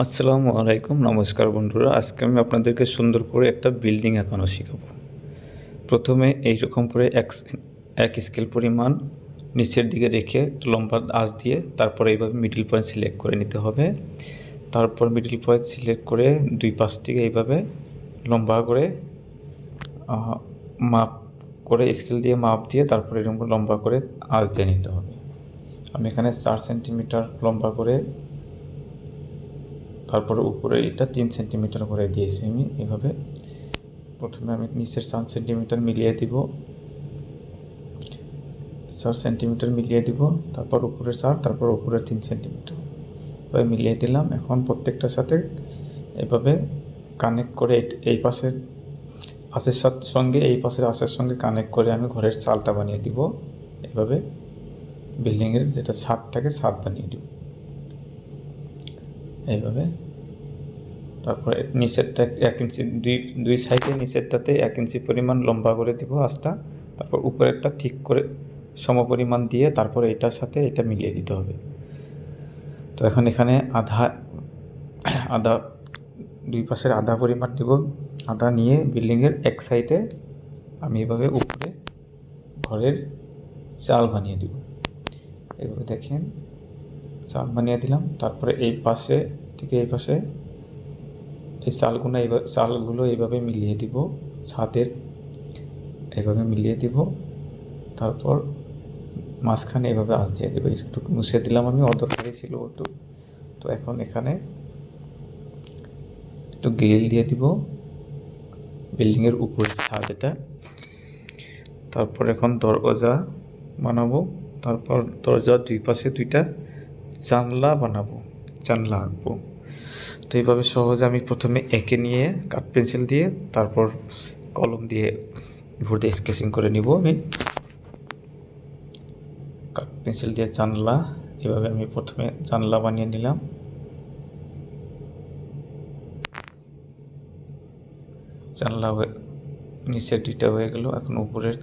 আসসালামু আলাইকুম, নমস্কার বন্ধুরা। আজকে আমি আপনাদেরকে সুন্দর করে একটা বিল্ডিং আঁকানো শেখাবো। প্রথমে এইরকম করে এক স্কেল পরিমাণ নিচের দিকে রেখে লম্বা আঁচ দিয়ে তারপরে এইভাবে মিডল পয়েন্ট সিলেক্ট করে নিতে হবে। তারপর মিডল পয়েন্ট সিলেক্ট করে দুই পাশ থেকে এইভাবে লম্বা করে মাপ করে স্কেল দিয়ে মাপ দিয়ে তারপরে এরকম লম্বা করে আঁচ দিয়ে নিতে হবে। আমি এখানে 4 সেন্টিমিটার লম্বা করে তারপরে উপরে এটা 3 সেন্টিমিটার করে দিয়েছি আমি এভাবে। প্রথমে আমি নিচের 4 সেন্টিমিটার মিলিয়ে দিব, 4 সেন্টিমিটার মিলিয়ে দিব, তারপর উপরের 4, তারপর উপরের 3 সেন্টিমিটার এভাবে মিলিয়ে দিলাম। এখন প্রত্যেকটার সাথে এভাবে কানেক্ট করে এই পাশের আঁচের সঙ্গে এই পাশের আঁচের সঙ্গে কানেক্ট করে আমি ঘরের চালটা বানিয়ে দিব। এভাবে বিল্ডিংয়ের যেটা ছাদ থাকে ছাদ বানিয়ে দিব এইভাবে। তারপরে নিচেরটা 1 ইঞ্চি, দুই সাইডে নিচেরটাতে 1 ইঞ্চি পরিমাণ লম্বা করে দিব আঁচটা। তারপর উপরেরটা ঠিক করে সমপরিমাণ দিয়ে তারপরে এটার সাথে এটা মিলিয়ে দিতে হবে। তো এখন এখানে আধা দুই পাশের আধা পরিমাণ দেব। আধা নিয়ে বিল্ডিংয়ের এক সাইডে আমি এভাবে উপরে ঘরের চাল বানিয়ে দেব। এভাবে দেখেন চাল বানিয়ে দিলাম। তারপরে এই পাশে থেকে এই পাশে এই চালগুলো এইভাবে মিলিয়ে দিব, ছাদের এইভাবে মিলিয়ে দিব। তারপর মাঝখানে এইভাবে আঁচ দিয়ে দেবো। একটু মুছে দিলাম, আমি অদরকারি ছিল একটু। তো এখন এখানে একটু গ্রিল দিয়ে দিব বিল্ডিংয়ের উপরের ছাদ এটা। তারপর এখন দরজা বানাবো। তারপর দরজার দুই পাশে 2টা জানলা বানাবো, জানলা আঁকবো। তো এইভাবে সহজে আমি প্রথমে এঁকে নিয়ে কাঠ পেন্সিল দিয়ে তারপর কলম দিয়ে ভরে স্কেচিং করে নিব। আমি কাঠ পেন্সিল দিয়ে জানলা, এভাবে আমি প্রথমে জানলা বানিয়ে নিলাম। জানলা নিচের 2টা হয়ে গেল। এখন উপরের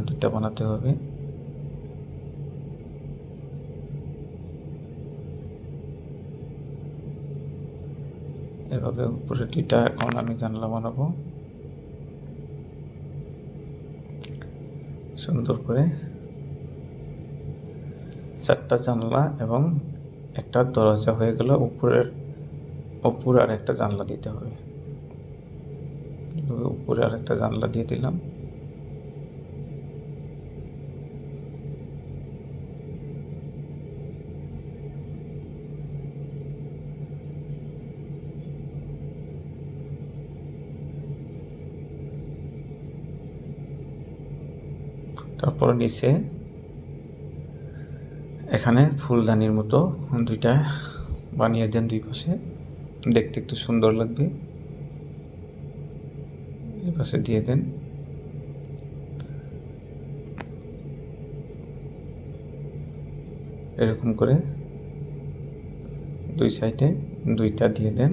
2টা বানাতে হবে। এভাবে উপরে 2টা এখন আমি জানলা বানাবো সুন্দর করে। 4টা জানলা এবং একটা দরজা হয়ে গেল। উপরে আর একটা জানলা দিতে হবে। উপরে আর একটা জানলা দিয়ে দিলাম। তারপর নিচে এখানে ফুলদানির মতো 2টা বানিয়ে দেন দুই পাশে, দেখতে একটু সুন্দর লাগবে। এই পাশে দিয়ে দেন। এরকম করে দুই সাইডে 2টা দিয়ে দেন।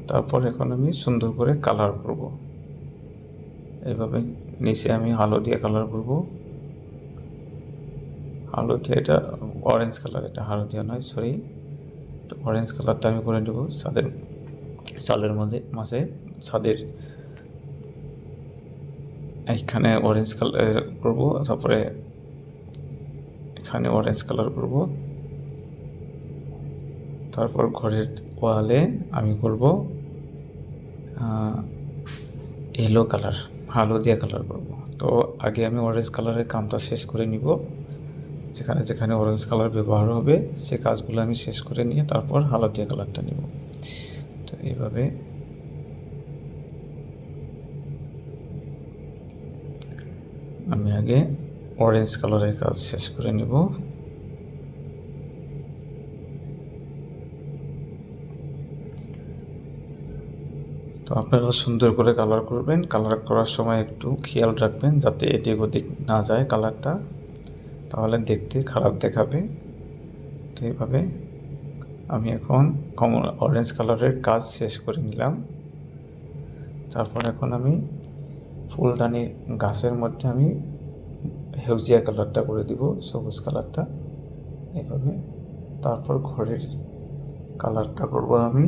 তারপর এখন আমি সুন্দর করে কালার করব। এইভাবে নিচে আমি হলদিয়া কালার করব। হলদিয়া, এটা অরেঞ্জ কালার, এটা হলদিয়া নয়, সরি, অরেঞ্জ কালারটা আমি করে নেব চালের মাঝে ছাদের এইখানে অরেঞ্জ কালার করব। তারপরে এখানে অরেঞ্জ কালার করব। তারপর ঘরের ওয়ালে আমি করব ইয়েলো কালার, হলদিয়া কালার করব। তো আগে আমি অরেঞ্জ কালারের কামটা শেষ করে নিব। যেখানে যেখানে অরেঞ্জ কালার ব্যবহার হবে সে কাজগুলো আমি শেষ করে নিয়ে তারপর হলদিয়া কালারটা নিব। তো এইভাবে আমি আগে অরেঞ্জ কালারের কাজ শেষ করে নিব। তো আপনারা সুন্দর করে কালার করবেন। কালার করার সময় একটু খেয়াল রাখবেন যাতে এদিক ওদিক না যায় কালারটা, তাহলে দেখতে খারাপ দেখাবে। তো এইভাবে আমি এখন অরেঞ্জ কালারের কাজ শেষ করে নিলাম। তারপর এখন আমি ফুলদানি গাছের মধ্যে আমি হেউজিয়া কালারটা করে দিব, সবুজ কালারটা। এইভাবে। তারপর ঘরের কালারটা করব আমি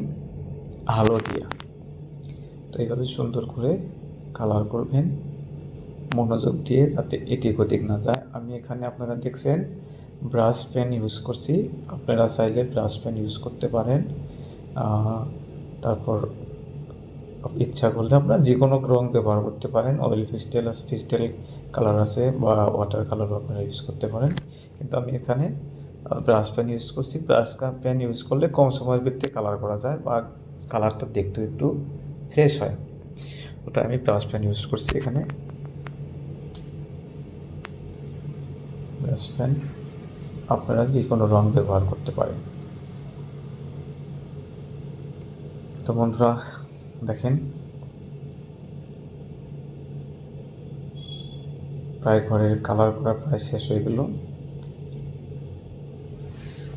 হলদিয়া। তো এইভাবে সুন্দর করে কালার করবেন মনোযোগ দিয়ে, যাতে এদিক ওদিক না যায়। আমি এখানে আপনারা দেখছেন ব্রাশ পেন ইউজ করছি, আপনারা চাইলে ব্রাশ পেন ইউজ করতে পারেন। তারপর ইচ্ছা করলে আপনারা যে কোনো রং ব্যবহার করতে পারেন, অয়েল পিস্টেল কালার আছে বা ওয়াটার কালারও আপনারা ইউজ করতে পারেন। কিন্তু আমি এখানে ব্রাশ পেন ইউজ করছি। ব্রাশ পেন ইউজ করলে কম সময়ের ভিতরে কালার করা যায় বা কালারটা দেখতে একটু ফ্রেশ হয়, ওটা আমি ব্রাশ পেন ইউজ করছি এখানে। ব্রাশ পেন আপনারা যে কোনো রং ব্যবহার করতে পারেন। তো বন্ধুরা দেখেন প্রায় ঘরের কালার করা প্রায় শেষ হয়ে গেল।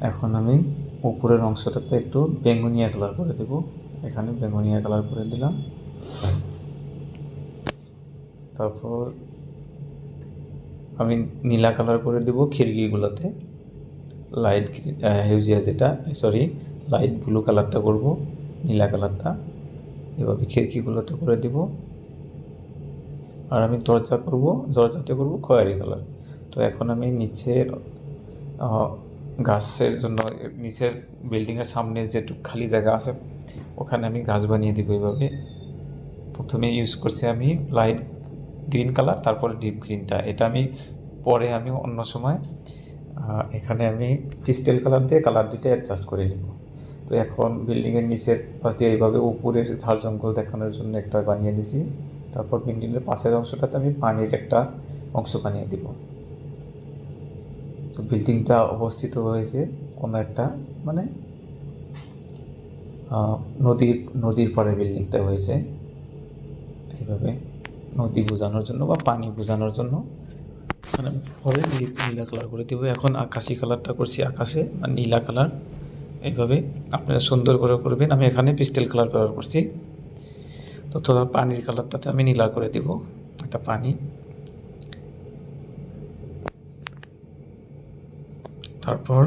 এখন আমি উপরের অংশটাতে একটু বেগুনিয়া কালার করে দেব। এখানে বেগুনিয়া কালার করে দিলাম। তারপর আমি নীলা কালার করে দেব খিড়কিগুলোতে, লাইট হিউজিয়া যেটা লাইট ব্লু কালারটা করব, নীলা কালারটা এভাবে খিড়কিগুলোতে করে দেব। আর আমি দরজাতে করব খয়েরি কালার। তো এখন আমি নিচের গাছের জন্য নিচের বিল্ডিংয়ের সামনে যেটুকু খালি জায়গা আছে ওখানে আমি গাছ বানিয়ে দেবো। এইভাবে প্রথমে ইউজ করছি আমি লাইট গ্রিন কালার, তারপরে ডিপ গ্রিনটা, এটা আমি পরে আমি অন্য সময় এখানে আমি পিস্টেল কালার দিয়ে কালার দুটো অ্যাডজাস্ট করে নেব। তো এখন বিল্ডিংয়ের নিচের পাশ দিয়ে এইভাবে উপরের ঝাড় জঙ্গল দেখানোর জন্য একটা বানিয়ে দিয়েছি। তারপর বিল্ডিংয়ের পাশের অংশটাতে আমি পানির একটা অংশ বানিয়ে দিব। তো বিল্ডিংটা অবস্থিত হয়েছে কোনো একটা মানে নদীর পাড়ে বিল্ডিংটা হয়েছে। এইভাবে নদী বোঝানোর জন্য বা পানি বোঝানোর জন্য মানে পরে নীলা কালার করে দেবো। এখন আকাশি কালারটা করছি আকাশে আর নীলা কালার, এইভাবে আপনারা সুন্দর করে করবেন। আমি এখানে পিস্টেল কালার ব্যবহার করছি। তো তোরা পানির কালারটাতে আমি নীলা করে দেব, একটা পানি। তারপর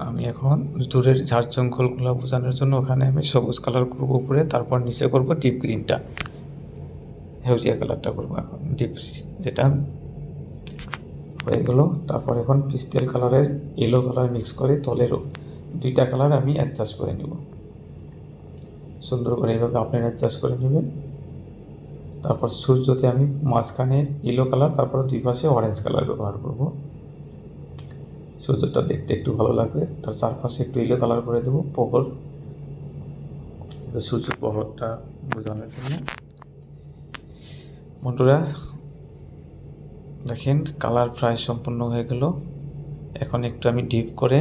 আমি এখন দূরের ঝাড় জঙ্গলগুলো বোঝানোর জন্য ওখানে আমি সবুজ কালার করব উপরে, তারপর নিচে করব ডিপ গ্রিনটা, হেউজিয়া কালারটা করবো এখন ডিপ, যেটা হয়ে গেল। তারপর এখন পিস্টেল কালারের ইয়েলো কালার মিক্স করে তলেরও দুইটা কালার আমি অ্যাডজাস্ট করে নেব সুন্দর করে। এইভাবে আপনারা অ্যাডজাস্ট করে নেবেন। তারপর সূর্যতে আমি মাঝখানে ইয়েলো কালার, তারপর দুই পাশে অরেঞ্জ কালার ব্যবহার করব। সূর্যটা দেখতে একটু ভালো লাগবে, তার চারপাশে একটু ইয়েলো কালার করে দেবো প্রহর, সূর্য প্রহরটা বোঝানোর জন্য। বন্ধুরা দেখেন কালার প্রায় সম্পূর্ণ হয়ে গেল। এখন একটু আমি ডিপ করে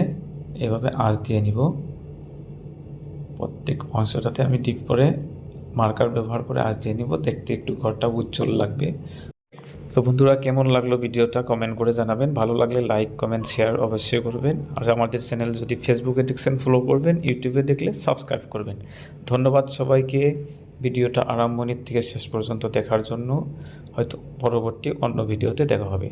এভাবে আঁচ দিয়ে নিব। প্রত্যেক অংশটাতে আমি ডিপ করে মার্কার ব্যবহার করে আঁচ দিয়ে নিব, দেখতে একটু ঘরটা উজ্জ্বল লাগবে। তো বন্ধুরা কেমন লাগলো ভিডিওটা কমেন্ট করে জানাবেন। ভালো লাগলে লাইক কমেন্ট শেয়ার অবশ্যই করবেন। আর আমাদের চ্যানেল যদি ফেসবুকে দেখছেন ফলো করবেন, ইউটিউবে দেখলে সাবস্ক্রাইব করবেন। ধন্যবাদ সবাইকে ভিডিওটা আরম্ভণীর থেকে শেষ পর্যন্ত দেখার জন্য। হয়তো পরবর্তী অন্য ভিডিওতে দেখা হবে।